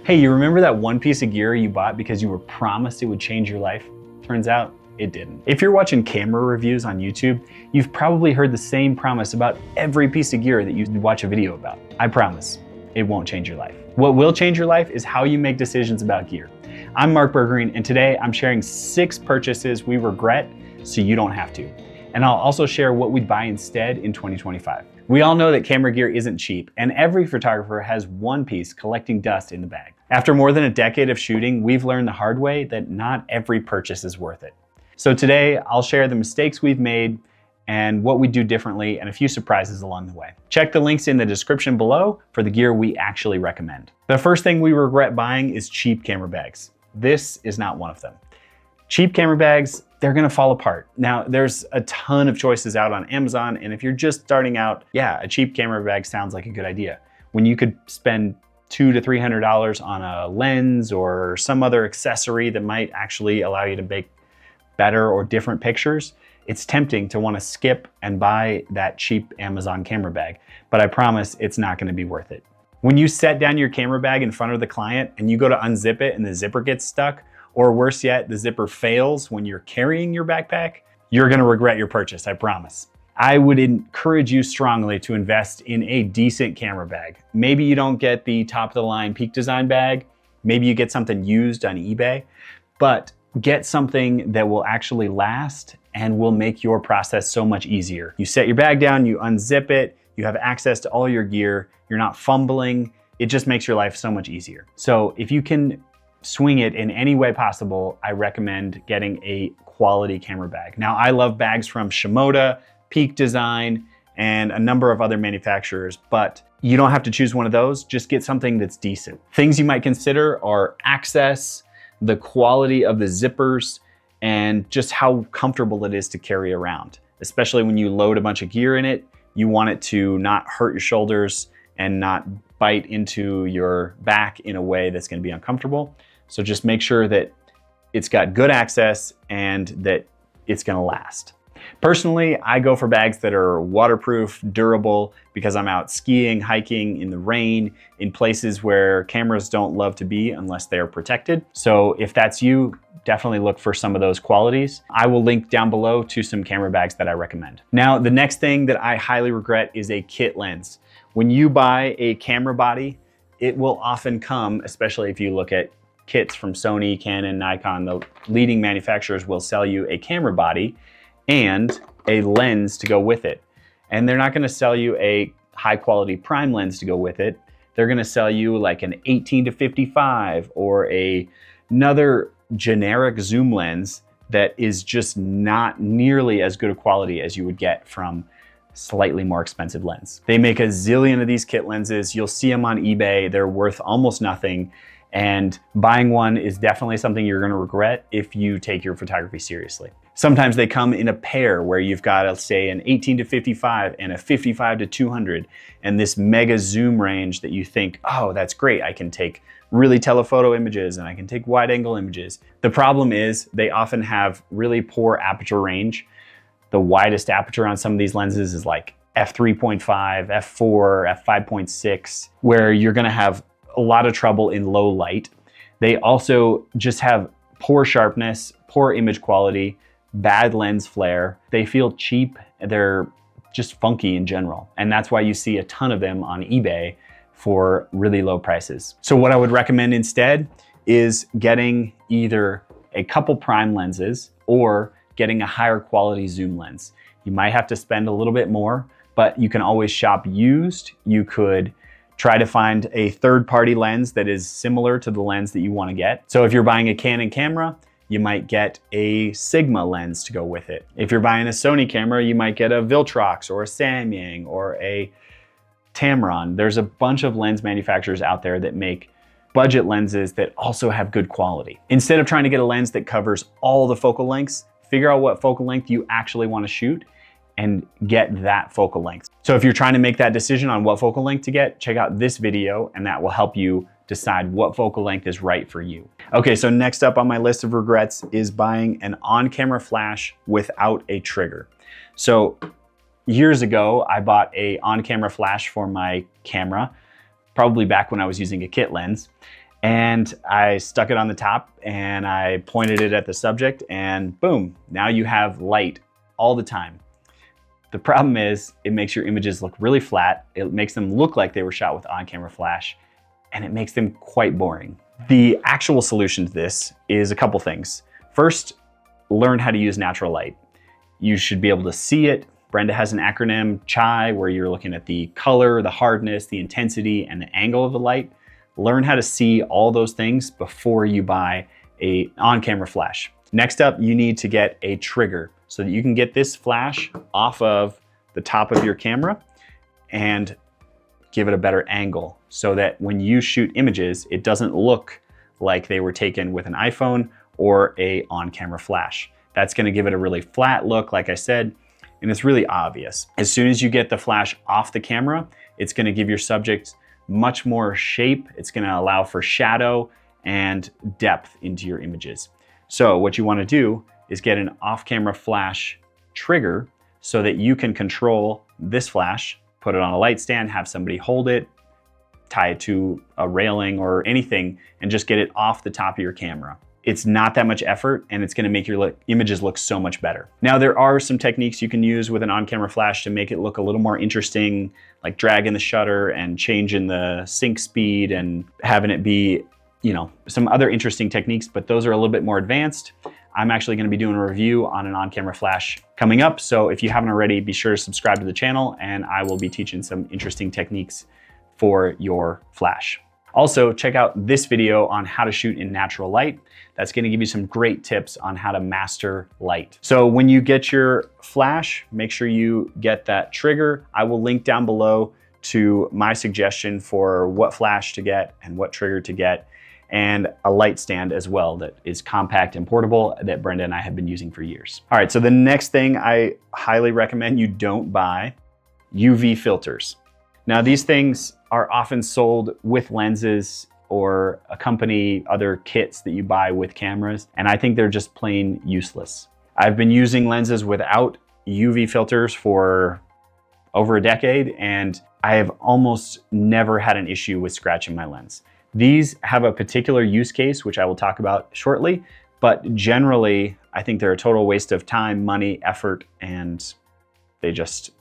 Hey, you remember that one piece of gear you bought because you were promised it would change your life? Turns out it didn't. If you're watching camera reviews on YouTube, you've probably heard the same promise about every piece of gear that you watch a video about. I promise, it won't change your life. What will change your life is how you make decisions about gear. I'm Mark Bergerine, and today I'm sharing 6 purchases we regret so you don't have to. And I'll also share what we'd buy instead in 2025. We all know that camera gear isn't cheap, and every photographer has one piece collecting dust in the bag. After more than a decade of shooting, we've learned the hard way that not every purchase is worth it. So today, I'll share the mistakes we've made and what we do differently and a few surprises along the way. Check the links in the description below for the gear we actually recommend. The first thing we regret buying is cheap camera bags. This is not one of them. Cheap camera bags, they're gonna fall apart. Now, there's a ton of choices out on Amazon, and if you're just starting out, yeah, a cheap camera bag sounds like a good idea. When you could spend $200 to $300 on a lens or some other accessory that might actually allow you to make better or different pictures, it's tempting to want to skip and buy that cheap Amazon camera bag, but I promise it's not going to be worth it. When you set down your camera bag in front of the client and you go to unzip it and the zipper gets stuck, or worse yet, the zipper fails when you're carrying your backpack, you're going to regret your purchase, I promise. I would encourage you strongly to invest in a decent camera bag. Maybe you don't get the top of the line Peak Design bag, maybe you get something used on eBay, but get something that will actually last and will make your process so much easier. You set your bag down, you unzip it, you have access to all your gear, you're not fumbling, it just makes your life so much easier. So if you can swing it in any way possible, I recommend getting a quality camera bag. Now, I love bags from Shimoda, Peak Design, and a number of other manufacturers, but you don't have to choose one of those, just get something that's decent. Things you might consider are access, the quality of the zippers, and just how comfortable it is to carry around. Especially when you load a bunch of gear in it, you want it to not hurt your shoulders and not bite into your back in a way that's gonna be uncomfortable. So just make sure that it's got good access and that it's gonna last. Personally, I go for bags that are waterproof, durable, because I'm out skiing, hiking, in the rain, in places where cameras don't love to be unless they're protected. So if that's you, definitely look for some of those qualities. I will link down below to some camera bags that I recommend. Now, the next thing that I highly regret is a kit lens. When you buy a camera body, it will often come, especially if you look at kits from Sony, Canon, Nikon, the leading manufacturers will sell you a camera body and a lens to go with it. And they're not gonna sell you a high quality prime lens to go with it. They're gonna sell you like an 18 to 55 or another generic zoom lens that is just not nearly as good a quality as you would get from slightly more expensive lens. They make a zillion of these kit lenses. You'll see them on eBay. They're worth almost nothing. And buying one is definitely something you're gonna regret if you take your photography seriously. Sometimes they come in a pair where you've got, let's say, an 18 to 55 and a 55 to 200, and this mega zoom range that you think, oh, that's great. I can take really telephoto images and I can take wide angle images. The problem is they often have really poor aperture range. The widest aperture on some of these lenses is like f3.5, f4, f5.6, where you're gonna have a lot of trouble in low light. They also just have poor sharpness, poor image quality, bad lens flare. They feel cheap. They're just funky in general. And that's why you see a ton of them on eBay for really low prices. So what I would recommend instead is getting either a couple prime lenses or getting a higher quality zoom lens. You might have to spend a little bit more, but you can always shop used. You could try to find a third-party lens that is similar to the lens that you want to get. So if you're buying a Canon camera, you might get a Sigma lens to go with it. If you're buying a Sony camera, you might get a Viltrox or a Samyang or a Tamron. There's a bunch of lens manufacturers out there that make budget lenses that also have good quality. Instead of trying to get a lens that covers all the focal lengths, figure out what focal length you actually want to shoot and get that focal length. So if you're trying to make that decision on what focal length to get, check out this video and that will help you decide what focal length is right for you. Okay, so next up on my list of regrets is buying an on-camera flash without a trigger. So years ago, I bought a on-camera flash for my camera, probably back when I was using a kit lens. And I stuck it on the top and I pointed it at the subject and boom, now you have light all the time. The problem is it makes your images look really flat. It makes them look like they were shot with on-camera flash, and it makes them quite boring. The actual solution to this is a couple things. First, learn how to use natural light. You should be able to see it. Brenda has an acronym, CHI, where you're looking at the color, the hardness, the intensity, and the angle of the light. Learn how to see all those things before you buy an on-camera flash. Next up, you need to get a trigger so that you can get this flash off of the top of your camera and give it a better angle so that when you shoot images, it doesn't look like they were taken with an iPhone or a on-camera flash. That's gonna give it a really flat look, like I said, and it's really obvious. As soon as you get the flash off the camera, it's gonna give your subject much more shape. It's gonna allow for shadow and depth into your images. So what you wanna do is get an off-camera flash trigger so that you can control this flash, put it on a light stand, have somebody hold it, tie it to a railing or anything, and just get it off the top of your camera. It's not that much effort and it's gonna make your images look so much better. Now there are some techniques you can use with an on-camera flash to make it look a little more interesting, like dragging the shutter and changing the sync speed and having it be, some other interesting techniques, but those are a little bit more advanced. I'm actually gonna be doing a review on an on-camera flash coming up. So if you haven't already, be sure to subscribe to the channel and I will be teaching some interesting techniques for your flash. Also, check out this video on how to shoot in natural light. That's gonna give you some great tips on how to master light. So when you get your flash, make sure you get that trigger. I will link down below to my suggestion for what flash to get and what trigger to get, and a light stand as well that is compact and portable that Brenda and I have been using for years. All right, so the next thing I highly recommend you don't buy, UV filters. Now these things are often sold with lenses or accompany other kits that you buy with cameras, and I think they're just plain useless. I've been using lenses without UV filters for over a decade, and I have almost never had an issue with scratching my lens. These have a particular use case, which I will talk about shortly, but generally, I think they're a total waste of time, money, effort, and they just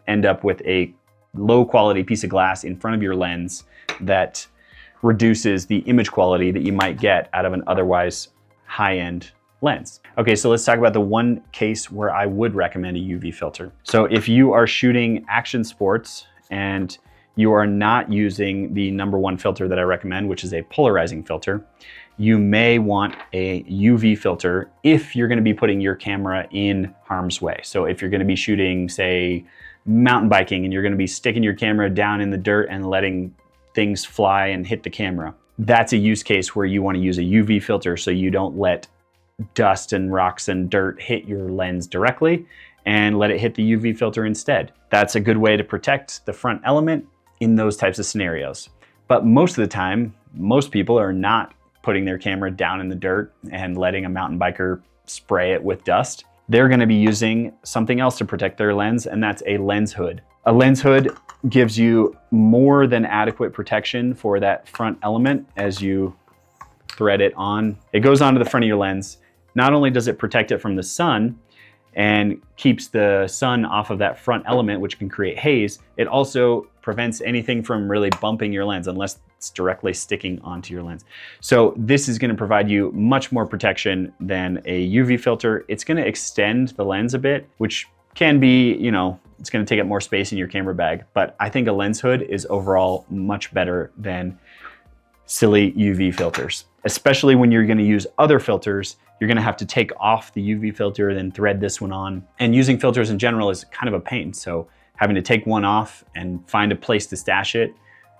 end up with a low quality piece of glass in front of your lens that reduces the image quality that you might get out of an otherwise high-end lens. Okay, so let's talk about the one case where I would recommend a UV filter. So if you are shooting action sports and you are not using the #1 filter that I recommend, which is a polarizing filter, you may want a UV filter if you're gonna be putting your camera in harm's way. So if you're gonna be shooting, say, mountain biking and you're gonna be sticking your camera down in the dirt and letting things fly and hit the camera, that's a use case where you wanna use a UV filter so you don't let dust and rocks and dirt hit your lens directly and let it hit the UV filter instead. That's a good way to protect the front element in those types of scenarios. But most of the time, most people are not putting their camera down in the dirt and letting a mountain biker spray it with dust. They're gonna be using something else to protect their lens, and that's a lens hood. A lens hood gives you more than adequate protection for that front element as you thread it on. It goes onto the front of your lens. Not only does it protect it from the sun and keeps the sun off of that front element, which can create haze, it also prevents anything from really bumping your lens unless it's directly sticking onto your lens. So this is gonna provide you much more protection than a UV filter. It's gonna extend the lens a bit, which can be, it's gonna take up more space in your camera bag, but I think a lens hood is overall much better than silly UV filters. Especially when you're gonna use other filters, you're gonna have to take off the UV filter, then thread this one on. And using filters in general is kind of a pain. So having to take one off and find a place to stash it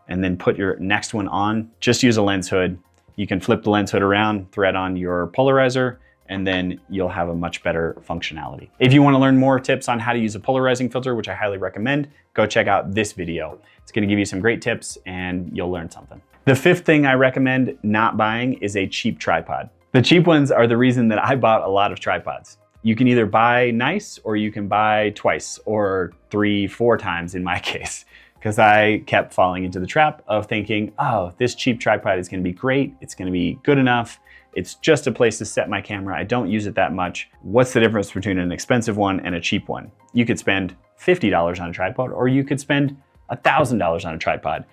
and then put your next one on, just use a lens hood. You can flip the lens hood around, thread on your polarizer, and then you'll have a much better functionality. If you wanna learn more tips on how to use a polarizing filter, which I highly recommend, go check out this video. It's gonna give you some great tips and you'll learn something. The fifth thing I recommend not buying is a cheap tripod. The cheap ones are the reason that I bought a lot of tripods. You can either buy nice or you can buy twice or 3, 4 times in my case. because I kept falling into the trap of thinking, oh, this cheap tripod is gonna be great. It's gonna be good enough. It's just a place to set my camera. I don't use it that much. What's the difference between an expensive one and a cheap one? You could spend $50 on a tripod, or you could spend $1,000 on a tripod.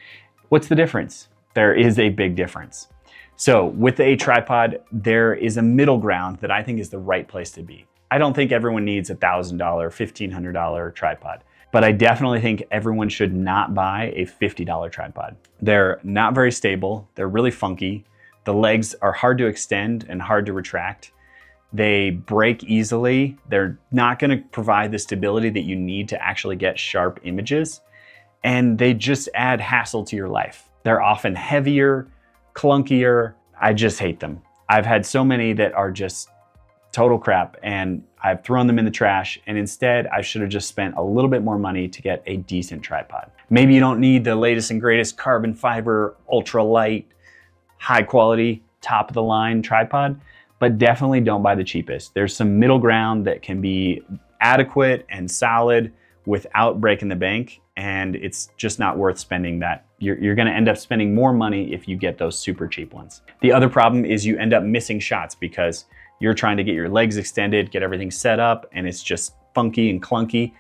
What's the difference? There is a big difference. So with a tripod, there is a middle ground that I think is the right place to be. I don't think everyone needs a $1,000, $1,500 tripod, but I definitely think everyone should not buy a $50 tripod. They're not very stable. They're really funky. The legs are hard to extend and hard to retract. They break easily. They're not gonna provide the stability that you need to actually get sharp images. And they just add hassle to your life. They're often heavier, clunkier. I just hate them. I've had so many that are just total crap, and I've thrown them in the trash, and instead I should have just spent a little bit more money to get a decent tripod. Maybe you don't need the latest and greatest carbon fiber, ultra light, high quality, top of the line tripod, but definitely don't buy the cheapest. There's some middle ground that can be adequate and solid without breaking the bank, and it's just not worth spending that. You're gonna end up spending more money if you get those super cheap ones. The other problem is you end up missing shots because you're trying to get your legs extended, get everything set up, and it's just funky and clunky,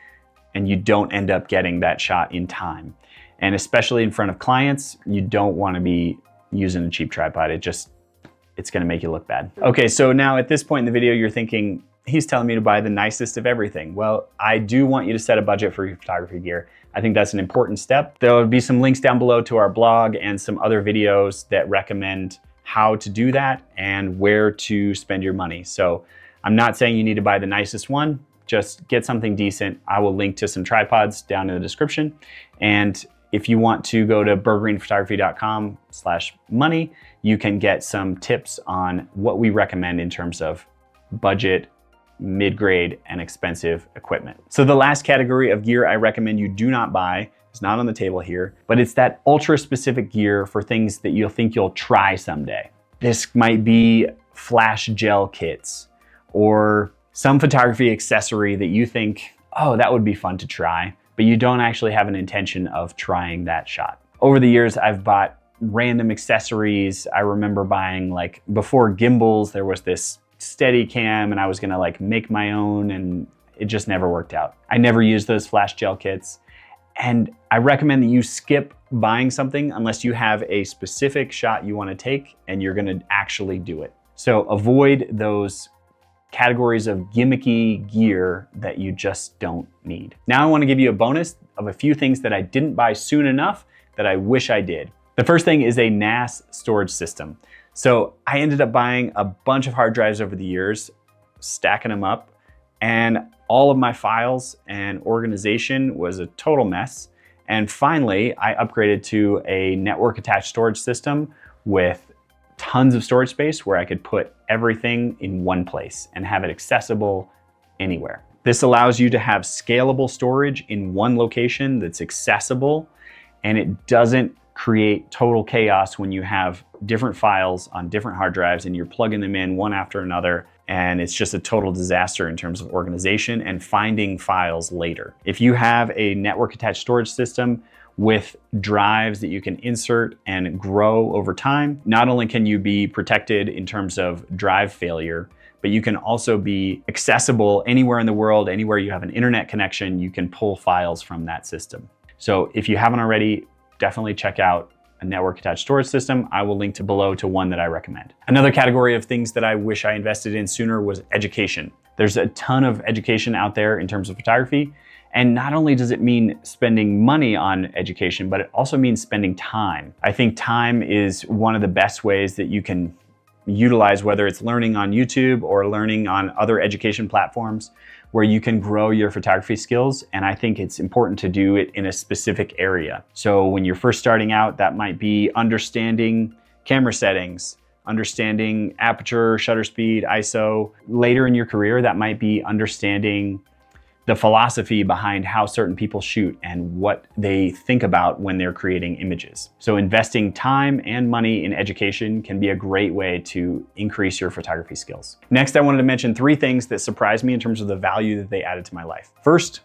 and you don't end up getting that shot in time. And especially in front of clients, you don't wanna be using a cheap tripod. It's gonna make you look bad. Okay, so now at this point in the video, you're thinking, he's telling me to buy the nicest of everything. Well, I do want you to set a budget for your photography gear. I think that's an important step. There will be some links down below to our blog and some other videos that recommend how to do that and where to spend your money. So I'm not saying you need to buy the nicest one, just get something decent. I will link to some tripods down in the description. And if you want to go to burgreenphotography.com/money, you can get some tips on what we recommend in terms of budget, mid-grade, and expensive equipment. So the last category of gear I recommend you do not buy, it's not on the table here, but it's that ultra specific gear for things that you'll think you'll try someday. This might be flash gel kits or some photography accessory that you think, oh, that would be fun to try, but you don't actually have an intention of trying that shot. Over the years, I've bought random accessories. I remember buying, like, before gimbals, there was this Steadicam and I was gonna like make my own, and it just never worked out. I never used those flash gel kits. And I recommend that you skip buying something unless you have a specific shot you wanna take and you're gonna actually do it. So avoid those categories of gimmicky gear that you just don't need. Now I wanna give you a bonus of a few things that I didn't buy soon enough that I wish I did. The first thing is a NAS storage system. So I ended up buying a bunch of hard drives over the years, stacking them up, and all of my files and organization was a total mess. And finally, I upgraded to a network attached storage system with tons of storage space where I could put everything in one place and have it accessible anywhere. This allows you to have scalable storage in one location that's accessible, and it doesn't create total chaos when you have different files on different hard drives and you're plugging them in one after another, and it's just a total disaster in terms of organization and finding files later. If you have a network attached storage system with drives that you can insert and grow over time, not only can you be protected in terms of drive failure, but you can also be accessible anywhere in the world, anywhere you have an internet connection, you can pull files from that system. So if you haven't already, definitely check out a network attached storage system. I will link to below to one that I recommend. Another category of things that I wish I invested in sooner was education. There's a ton of education out there in terms of photography. And not only does it mean spending money on education, but it also means spending time. I think time is one of the best ways that you can utilize, whether it's learning on YouTube or learning on other education platforms, where you can grow your photography skills. And I think it's important to do it in a specific area. So when you're first starting out, that might be understanding camera settings, understanding aperture, shutter speed, ISO. Later in your career, that might be understanding the philosophy behind how certain people shoot and what they think about when they're creating images. So investing time and money in education can be a great way to increase your photography skills. Next, I wanted to mention 3 things that surprised me in terms of the value that they added to my life. First,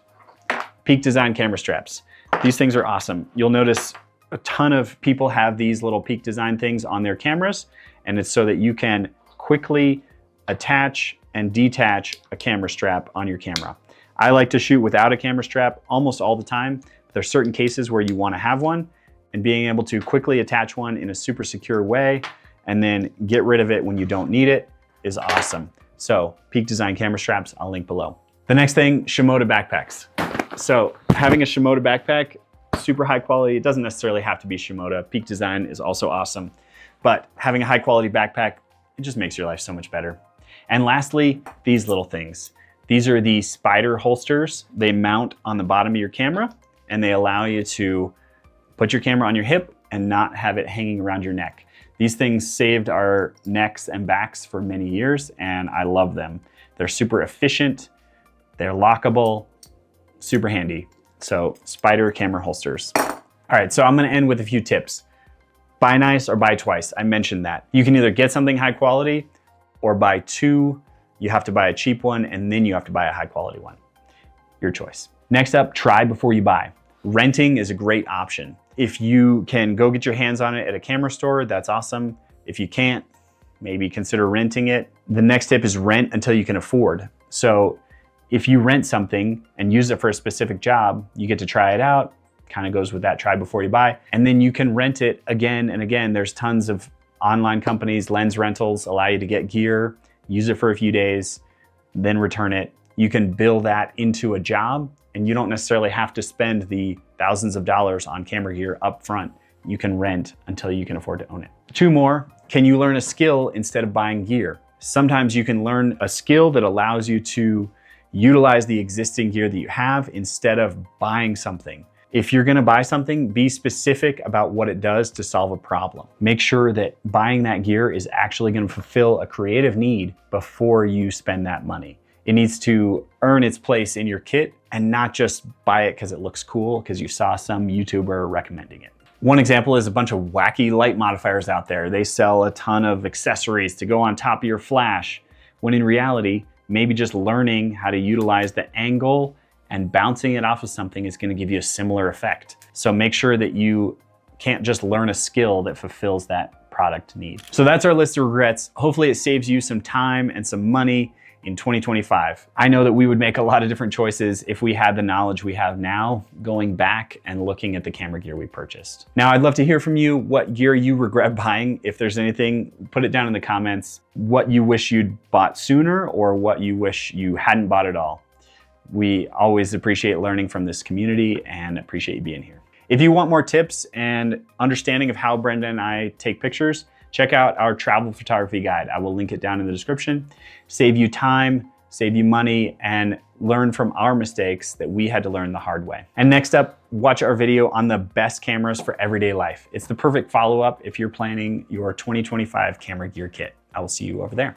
Peak Design camera straps. These things are awesome. You'll notice a ton of people have these little Peak Design things on their cameras, and it's so that you can quickly attach and detach a camera strap on your camera. I like to shoot without a camera strap almost all the time. But there's certain cases where you want to have one, and being able to quickly attach one in a super secure way and then get rid of it when you don't need it is awesome. So Peak Design camera straps, I'll link below. The next thing, Shimoda backpacks. So having a Shimoda backpack, super high quality. It doesn't necessarily have to be Shimoda. Peak Design is also awesome. But having a high quality backpack, it just makes your life so much better. And lastly, these little things. These are the spider holsters. They mount on the bottom of your camera, and they allow you to put your camera on your hip and not have it hanging around your neck. These things saved our necks and backs for many years, and I love them. They're super efficient, they're lockable, super handy. So spider camera holsters. All right, so I'm gonna end with a few tips. Buy nice or buy twice, I mentioned that. You can either get something high quality or buy two. You have to buy a cheap one and then you have to buy a high quality one. Your choice. Next up, try before you buy. Renting is a great option. If you can go get your hands on it at a camera store, that's awesome. If you can't, maybe consider renting it. The next tip is rent until you can afford. So if you rent something and use it for a specific job, you get to try it out. Kind of goes with that try before you buy. And then you can rent it again and again. There's tons of online companies, lens rentals allow you to get gear, use it for a few days, then return it. You can bill that into a job, and you don't necessarily have to spend the thousands of dollars on camera gear up front. You can rent until you can afford to own it. Two more, can you learn a skill instead of buying gear? Sometimes you can learn a skill that allows you to utilize the existing gear that you have instead of buying something. If you're gonna buy something, be specific about what it does to solve a problem. Make sure that buying that gear is actually gonna fulfill a creative need before you spend that money. It needs to earn its place in your kit and not just buy it because it looks cool because you saw some YouTuber recommending it. One example is a bunch of wacky light modifiers out there. They sell a ton of accessories to go on top of your flash, when in reality, maybe just learning how to utilize the angle and bouncing it off of something is gonna give you a similar effect. So make sure that you can't just learn a skill that fulfills that product need. So that's our list of regrets. Hopefully it saves you some time and some money in 2025. I know that we would make a lot of different choices if we had the knowledge we have now, going back and looking at the camera gear we purchased. Now, I'd love to hear from you what gear you regret buying. If there's anything, put it down in the comments, what you wish you'd bought sooner or what you wish you hadn't bought at all. We always appreciate learning from this community and appreciate you being here. If you want more tips and understanding of how Brenda and I take pictures, check out our travel photography guide. I will link it down in the description. Save you time, save you money, and learn from our mistakes that we had to learn the hard way. And next up, watch our video on the best cameras for everyday life. It's the perfect follow-up if you're planning your 2025 camera gear kit. I will see you over there.